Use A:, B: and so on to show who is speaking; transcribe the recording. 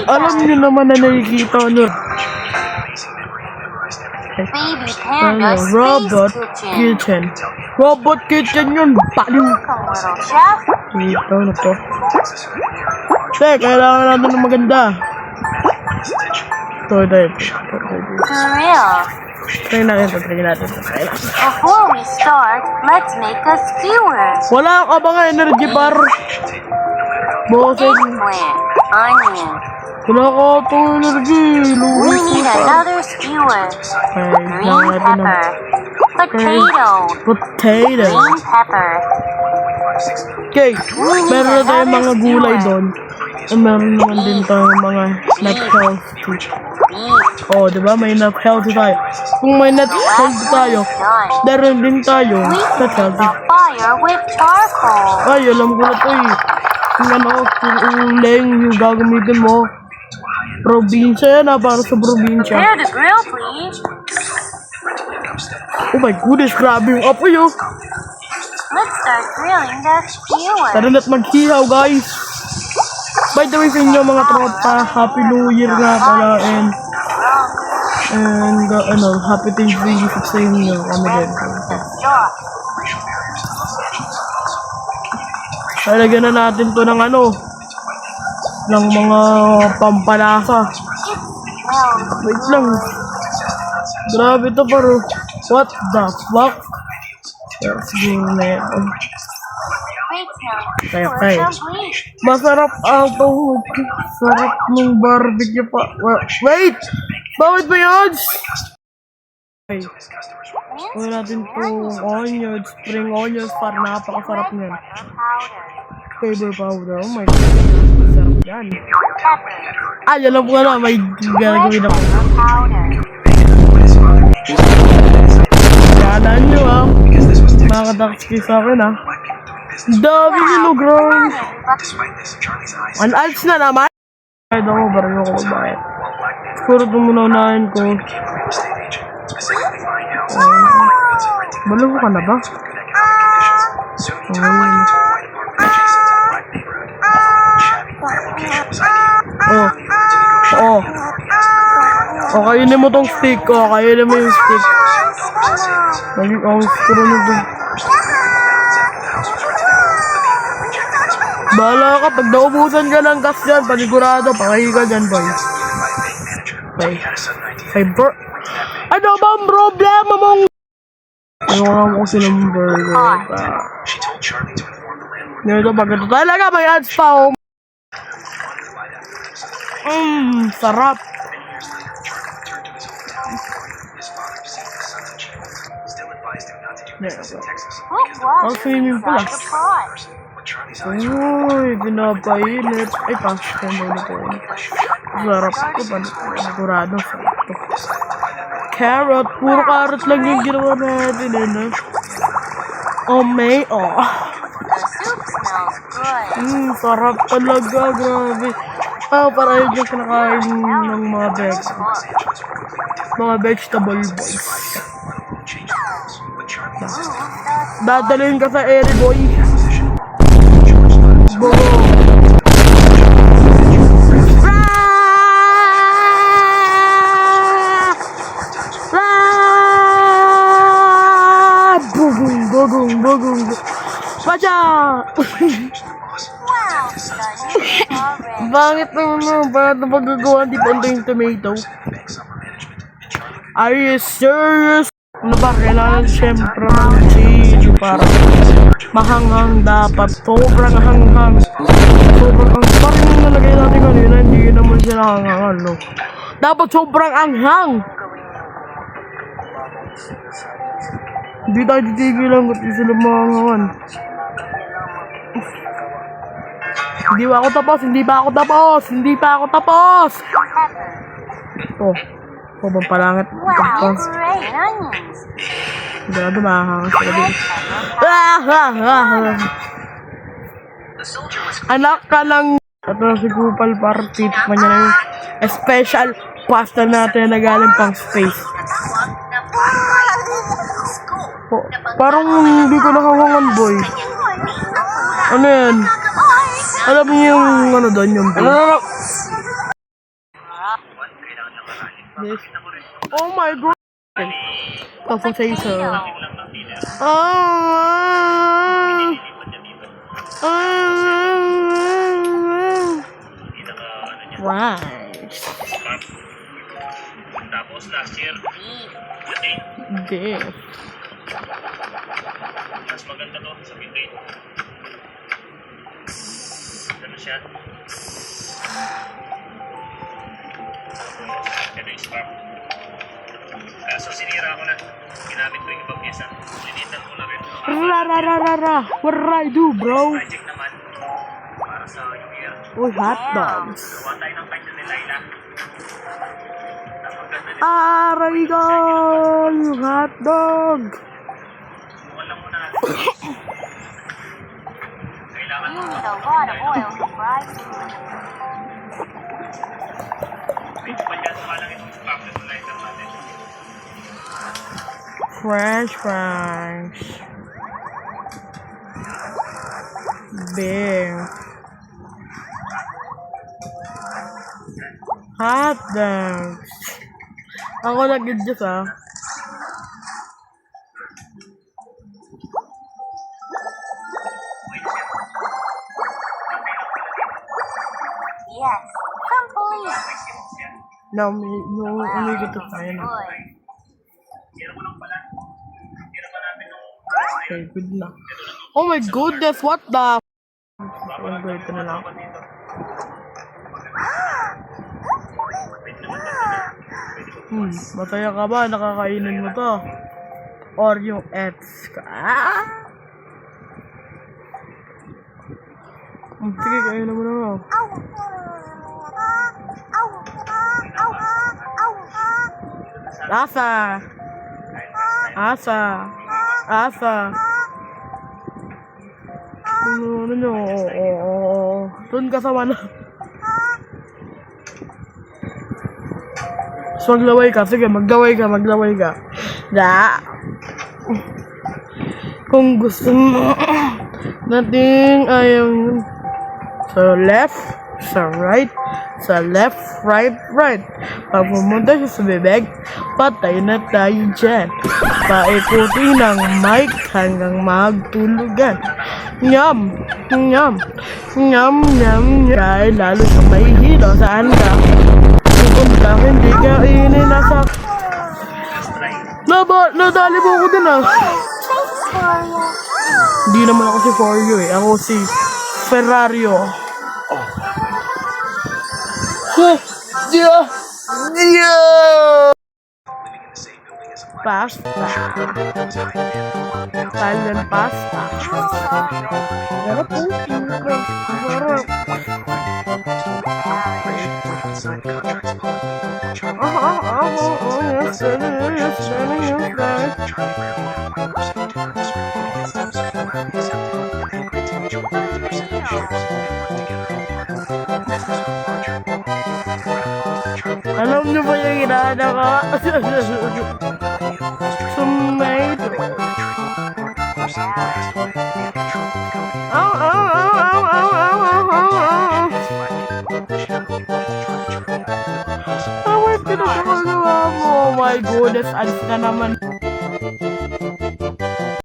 A: Alam niyo naman na nakikita ano.
B: Baby Panda
A: Robot Kitchen. Robot Kitchen yun. Baliw.
B: Welcome, little chef.
A: Ito na to. Kailangan natin ng maganda. Ito.
B: Grill.
A: Try natin.
B: Before we start, let's make a skewer.
A: Wala ka ba nga energy bar? Boseng.
B: Eggplant. Onion.
A: Wala ka ito energy.
B: We need another skewer. Green pepper. Potato. Green pepper.
A: Okay, meron na tayong mga gulay doon. At meron naman din tayong mga not healthy. Oh, diba? May not healthy tayo. Kung may not healthy tayo, meron din tayo not healthy.
B: Fire with charcoal.
A: Ay, alam ko na to eh. Kung ano, kung uling yung gagamitin mo. Probinsya yan ah, para sa probinsya.
B: Prepare the grill, please.
A: Oh my goodness, grabe yung apoy oh.
B: Let's start grilling the skewer.
A: Tara na't maghihaw guys. By the way sa inyo mga tropa, Happy New Year nga pala and Happy Thanksgiving sa inyo. Kami din. Talagyan na natin to ng ng mga pampalasa. Wait lang. Grabe to paro. What the fuck? Let's go na yan. Okay. Masarap ito. Sarap ng barbecue pa. Wait! Bawit ba yun? Okay. Huwag natin itong onions, spring onions para napakasarap niyan. Flavor powder. Oh my god. Masarap yan. Ay, alam ko na. May gagawin ako. Kala nyo ah. Makakadaks kayo sa akin ah. Dami nilo, girl. An-alts na naman. Kahit ako, barang ako magbayad. Siguro ito muna unahin ko. Balaw ka na ba? Kainin mo tong stick. Kainin mo yung stick. Siguro nito. Bahala ka, pag naubusan ka ng gas dyan, panigurado, pakahi ka dyan, boy. Okay. Ano ba ang problema mong... Ayaw ko silang burger. Nito, pag ito talaga, may ads pa, oh. Sarap. Ang swimming pool, ah. Uy, pinapainit. Ay, pasok yung mga ito. Sarap ito. Panigurado. Sarap ito. Carrot. Puro carrot lang yung ginawa natin. Oh, may. Sarap talaga. Grabe. Para yun yung kinakain ng mga vegetable boys. Dadalhin ka sa airy boy. Bugong. Pacha! Bangit naman para ito magagawa di pa yung tomato. Are you serious? Ano ba? Kailangan siyempre ng chili para mahanghang dapat. Sobrang hanghang. Parang yung nalagay natin kanina, hindi naman sila hanghangan, no? Dapat sobrang anghang! Hindi tayo titigil lang kung sila mahanghangan. Hindi pa ako tapos! Ito. Bang palangit.
B: Wow, great onions.
A: Grabe, mahanghang sila dito. Anak ka lang. Ito na si Gupal para titikman niya na yung special pasta natin na galing pang space. Parang hindi ko nakawangan, boy. Ano yan? Alam niyo yung ano doon, yung This. Oh my god. Tapos sa isa. Ah! Right.
C: Tapos last year,
A: This.
C: mas maganda to sa Pingrade. Ano siya? Ito yung spark. Kaso sinira ko na. Ginamit ko yung ibang pyesa. Linitan ko na rin.
A: What did I do, bro?
C: Project naman. Para sa New Year.
A: Oh, hot dogs.
C: Gawa tayo ng kanya ni Laila. Ang maganda nito.
A: Aray ko! Hot dog!
C: Subukan lang muna natin. Kailangan
B: You need a lot of oil to fry food.
C: medyo palyado lang itong spark na lighter natin.
A: French fries. Bing. Hot dogs. Ako nag-adjust ah.
B: Yes, complete.
A: No, umigit ito tayo na.
B: Good.
A: Okay, good na. Oh my goodness, what the ito na lang. Masaya ka ba? Nakakainin mo to. Or yung ex ka. Sige, kain na mo na. Asa! Asa! Asa! Ano nyo? Doon ka sa mana. So, maglaway ka. Sige, maglaway ka. Da! Kung gusto mo nating ayaw sa left, sa right, sa left, right. Pag pumunta siya sa bibig, patay na tayo dyan. Paikuti ng mic hanggang magtulugan. Nyam. Dahil lalo sa may hilo, saan ka? Pupunta, hindi ka ininasa. Nadali mo ako din ah. Hindi naman ako si Forio eh. Ako si Ferrario. Pasta. Italian pasta. Sarap po. Sarap. Alam niyo ba yung inaana ko? Tomato. Oh my goodness, alis na naman.